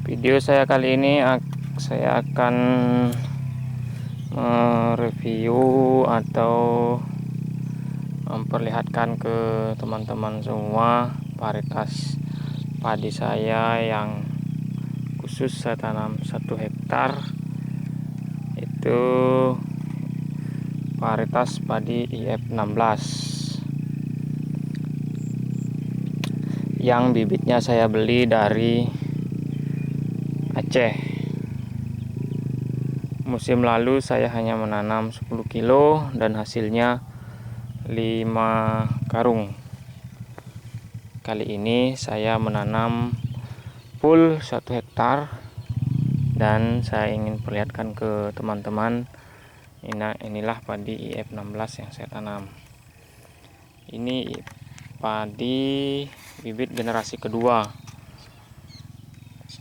Video saya kali ini saya akan mereview atau memperlihatkan ke teman-teman semua varietas padi saya yang khusus saya tanam 1 hektar, itu varietas padi IF16 yang bibitnya saya beli dari Aceh. Musim lalu saya hanya menanam 10 kilo dan hasilnya 5 karung. Kali ini saya menanam full 1 hektar dan saya ingin perlihatkan ke teman-teman, inilah padi IF16 yang saya tanam. Ini padi bibit generasi kedua,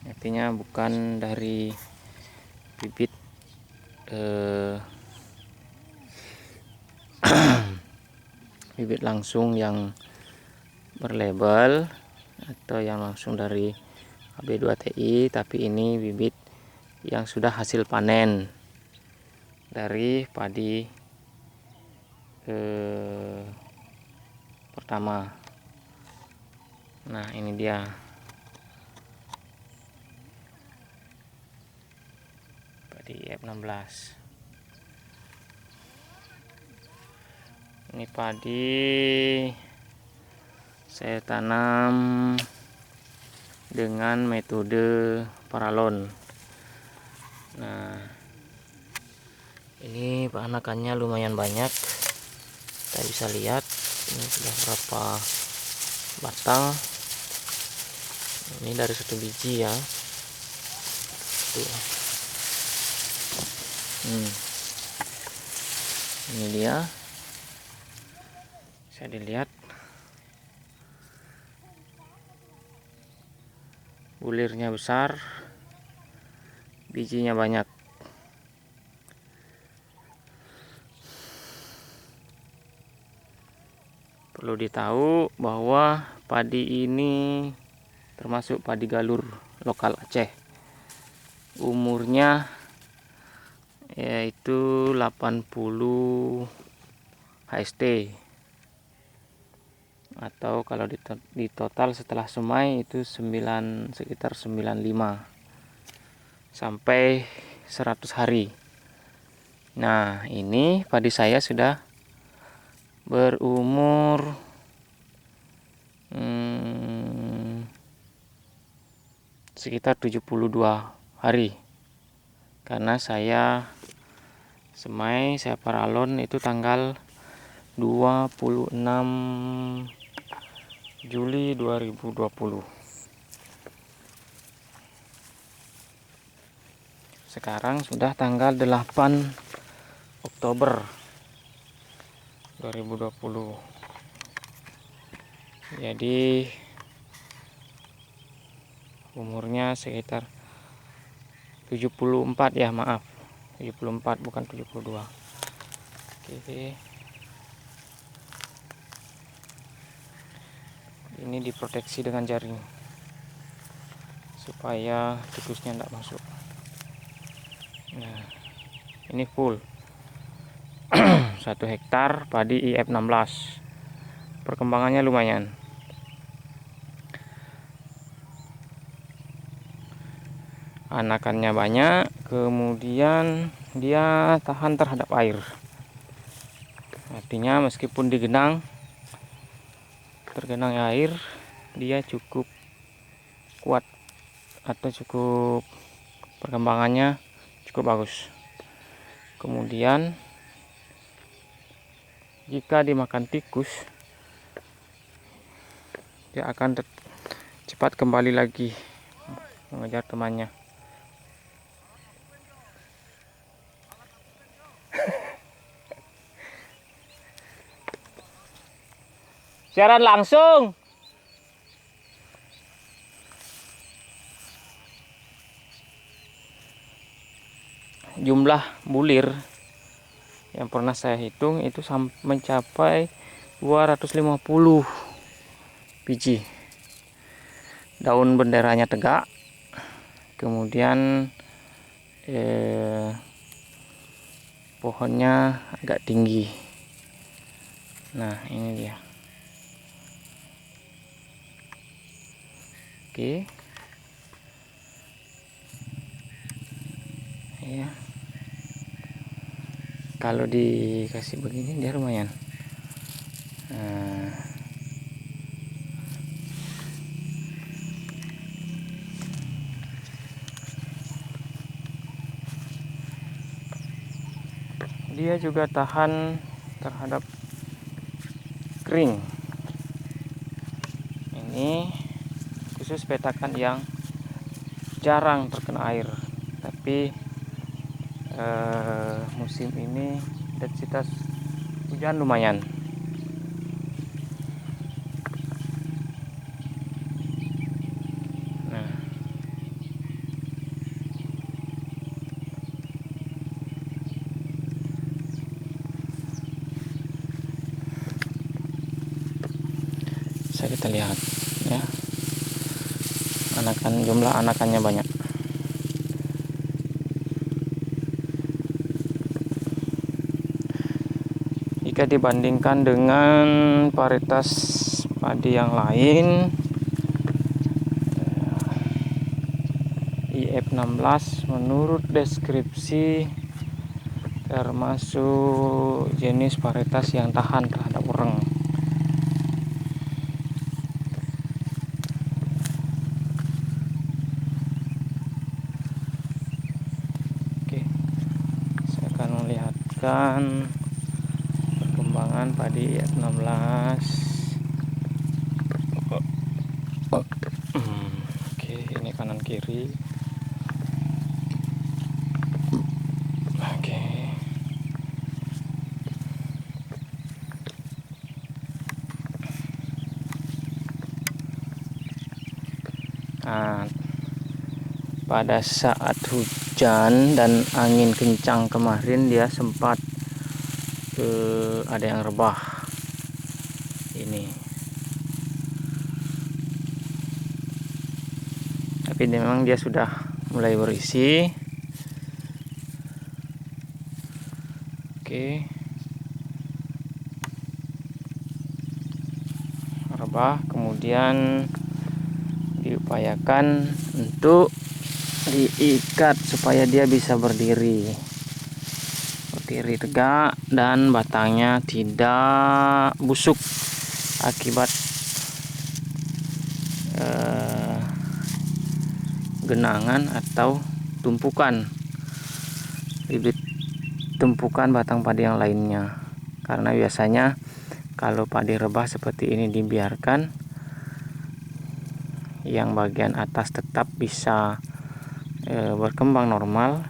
artinya bukan dari bibit bibit langsung yang berlabel atau yang langsung dari AB2TI, tapi ini bibit yang sudah hasil panen dari padi pertama. Nah, ini dia padi IF16. Ini padi saya tanam dengan metode paralon. Nah, ini anakannya lumayan banyak, kita bisa lihat ini sudah berapa batang. Ini dari 1 biji ya. Tuh. Ini dia, bisa dilihat bulirnya besar, bijinya banyak. Perlu ditahu bahwa padi ini termasuk padi galur lokal Aceh. Umurnya yaitu 80 HST, atau kalau di total setelah semai itu sekitar 95 sampai 100 hari. Nah, ini padi saya sudah berumur sekitar 72 hari, karena saya semai, saya paralon itu tanggal 26 Juli 2020. Sekarang sudah tanggal 8 Oktober 2020. Jadi umurnya sekitar 74 ya, maaf, 74 bukan 72. Oke. Ini diproteksi dengan jaring supaya tikusnya tidak masuk. Nah, ini full 1 hektar padi IF16. Perkembangannya lumayan. Anakannya banyak, kemudian dia tahan terhadap air. Artinya meskipun tergenang air, dia cukup kuat atau cukup perkembangannya cukup bagus. Kemudian jika dimakan tikus, dia akan cepat kembali lagi mengejar temannya. Siaran langsung. Jumlah bulir yang pernah saya hitung itu mencapai 250 biji. Daun benderanya tegak, kemudian pohonnya agak tinggi. Nah, ini dia. Oke. Ya. Kalau dikasih begini dia lumayan. Nah, dia juga tahan terhadap kering. Ini khusus petakan yang jarang terkena air, tapi musim ini intensitas hujan lumayan. Nah, bisa kita lihat ya, jumlah anakannya banyak. Jika dibandingkan dengan varietas padi yang lain, IF16 menurut deskripsi termasuk jenis varietas yang tahan terhadap ureng. Oke, saya akan melihatkan perkembangan padi IF16. Oke, ini kanan kiri. Oke. Nah, pada saat hujan dan angin kencang kemarin dia sempat ada yang rebah ini, tapi memang dia sudah mulai berisi. Oke, rebah, kemudian diupayakan untuk diikat supaya dia bisa berdiri tegak dan batangnya tidak busuk akibat genangan atau tumpukan bibit tumpukan batang padi yang lainnya. Karena biasanya kalau padi rebah seperti ini dibiarkan, yang bagian atas tetap bisa berkembang normal,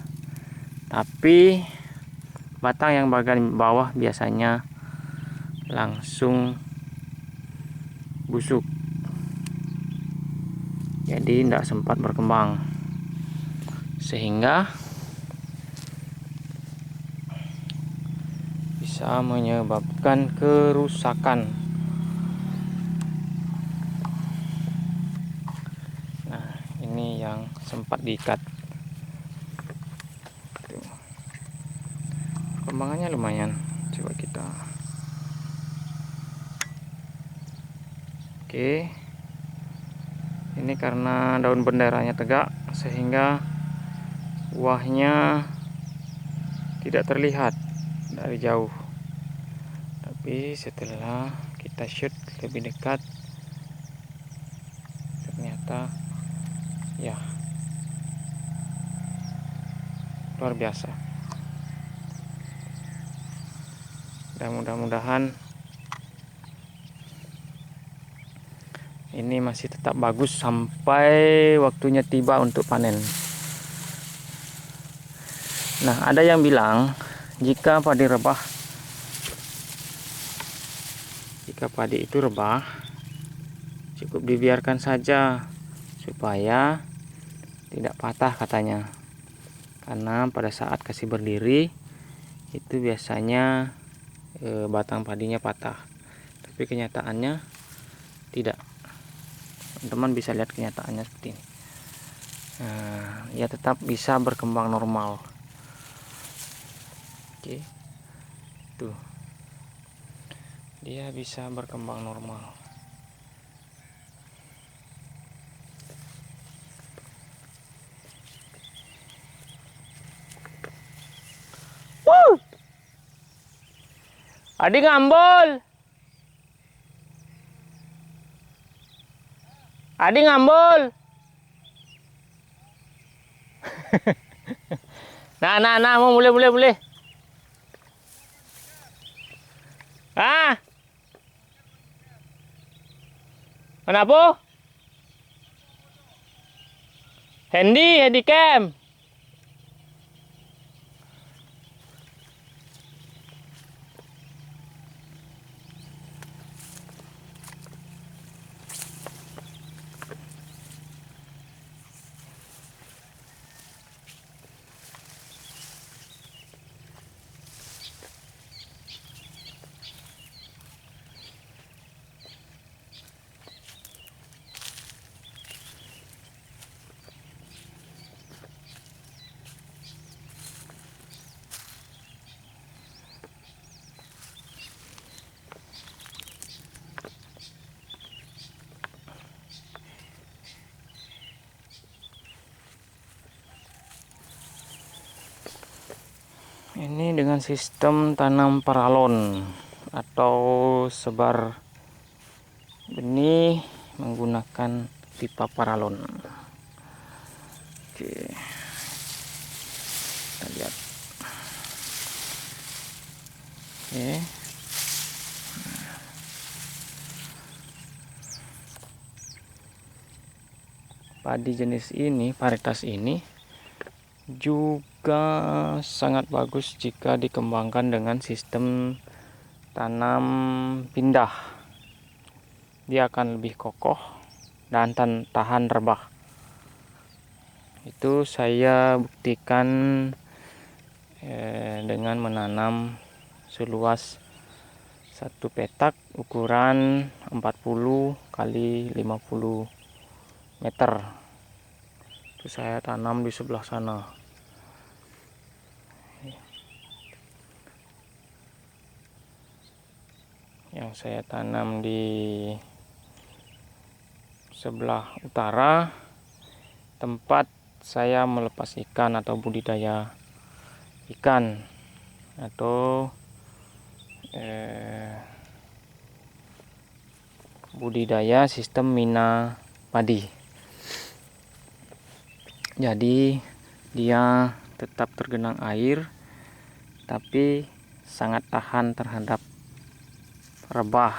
tapi batang yang bagian bawah biasanya langsung busuk, jadi tidak sempat berkembang, sehingga bisa menyebabkan kerusakan. Nah, ini yang sempat diikat. Perkembangannya lumayan. Coba kita. Oke. Ini karena daun benderanya tegak sehingga buahnya tidak terlihat dari jauh. Tapi setelah kita shoot lebih dekat, ternyata ya luar biasa. Dan mudah-mudahan ini masih tetap bagus sampai waktunya tiba untuk panen. Nah, ada yang bilang jika padi itu rebah, cukup dibiarkan saja supaya tidak patah katanya. Karena pada saat kasih berdiri itu biasanya batang padinya patah, tapi kenyataannya tidak. Teman-teman bisa lihat kenyataannya seperti ini. Nah, ia tetap bisa berkembang normal. Oke, tuh, dia bisa berkembang normal. Adik ngambol. Adik ngambol. Nah, mau boleh. Ah, kenapa? Handycam. Ini dengan sistem tanam paralon atau sebar benih menggunakan pipa paralon. Oke, kita lihat. Oke, padi jenis ini, varietas ini juga sangat bagus jika dikembangkan dengan sistem tanam pindah. Dia akan lebih kokoh dan tahan rebah. Itu saya buktikan dengan menanam seluas satu petak ukuran 40 kali 50 meter. Itu saya tanam di sebelah sana. Yang saya tanam di sebelah utara tempat saya melepas ikan atau budidaya ikan atau budidaya sistem mina padi. Jadi dia tetap tergenang air tapi sangat tahan terhadap rebah.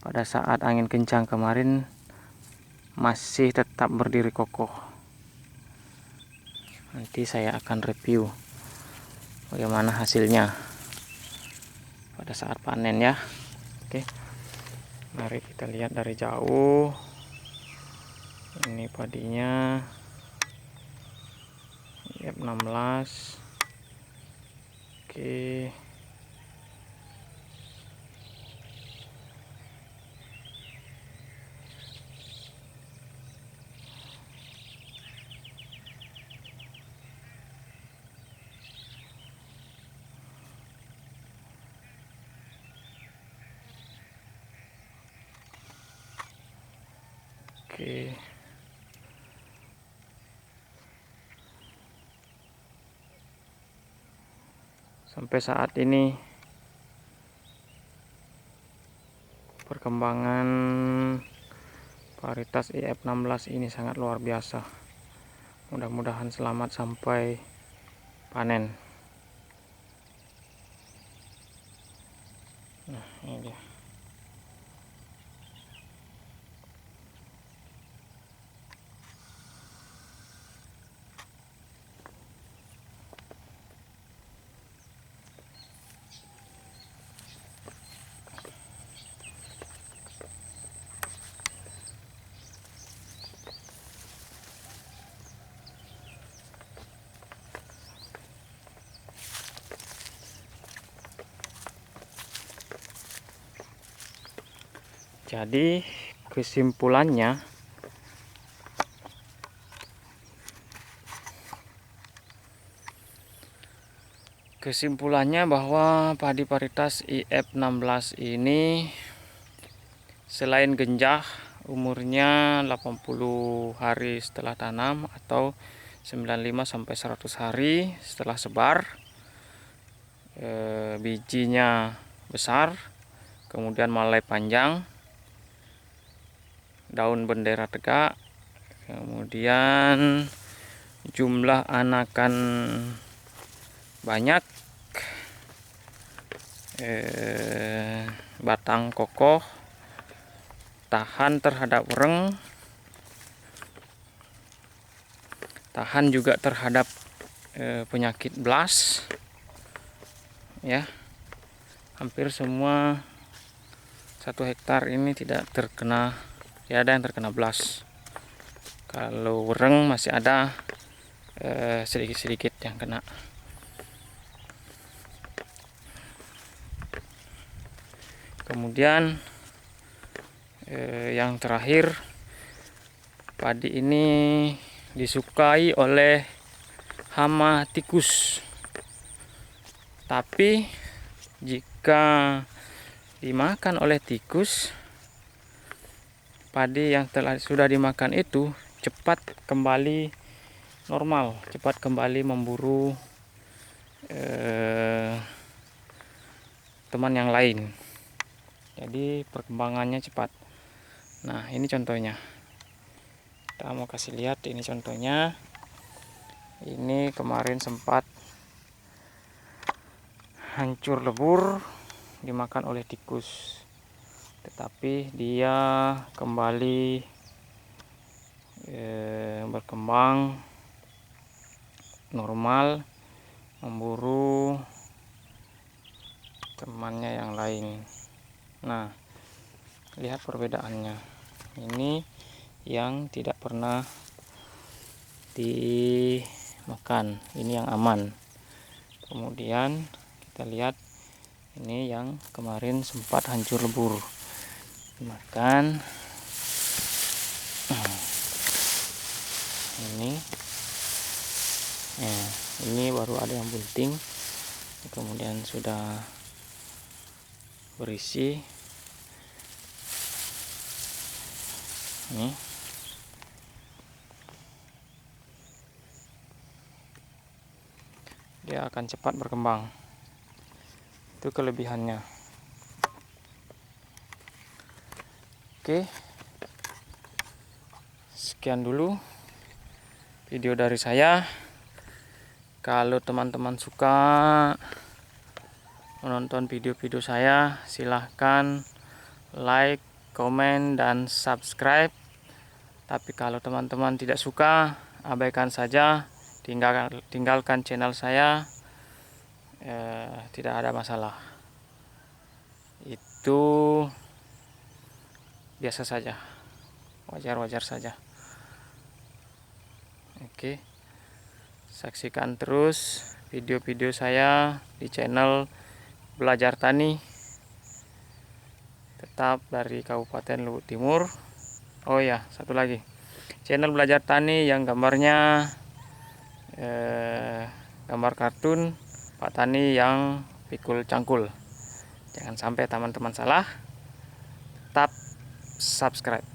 Pada saat angin kencang kemarin masih tetap berdiri kokoh. Nanti saya akan review bagaimana hasilnya pada saat panen ya. Oke, mari kita lihat dari jauh. Ini padinya F16. Oke, oke. Sampai saat ini perkembangan varietas EF16 ini sangat luar biasa. Mudah-mudahan selamat sampai panen. Nah, ini dia. Jadi kesimpulannya Kesimpulannya bahwa padi varietas IF16 ini selain genjah, umurnya 80 hari setelah tanam atau 95 sampai 100 hari setelah sebar. Bijinya besar, kemudian malai panjang, daun bendera tegak, kemudian jumlah anakan banyak, batang kokoh, tahan terhadap wereng, tahan juga terhadap penyakit blas, ya. Hampir semua 1 hektar ini tidak ada yang terkena blas. Kalau wereng masih ada sedikit-sedikit yang kena. Kemudian yang terakhir, padi ini disukai oleh hama tikus. Tapi jika dimakan oleh tikus, padi yang sudah dimakan itu cepat kembali normal, cepat kembali memburu teman yang lain. Jadi perkembangannya cepat. Nah, ini contohnya. Kita mau kasih lihat, ini contohnya. Ini kemarin sempat hancur lebur dimakan oleh tikus, tetapi dia kembali berkembang normal, memburu temannya yang lain. Nah, lihat perbedaannya. Ini yang tidak pernah dimakan, ini yang aman. Kemudian kita lihat ini yang kemarin sempat hancur lebur dimakan. Ini baru ada yang bunting, kemudian sudah berisi. Ini dia akan cepat berkembang, itu kelebihannya. Oke, sekian dulu video dari saya. Kalau teman-teman suka menonton video-video saya, silahkan like, komen, dan subscribe. Tapi kalau teman-teman tidak suka, abaikan saja, tinggalkan channel saya, tidak ada masalah. Itu biasa saja, wajar-wajar saja. Oke, saksikan terus video-video saya di channel Belajar Tani, tetap dari Kabupaten Luwu Timur. Oh ya, satu lagi, channel Belajar Tani yang gambarnya gambar kartun Pak Tani yang pikul cangkul. Jangan sampai teman-teman salah. Tetap subscribe.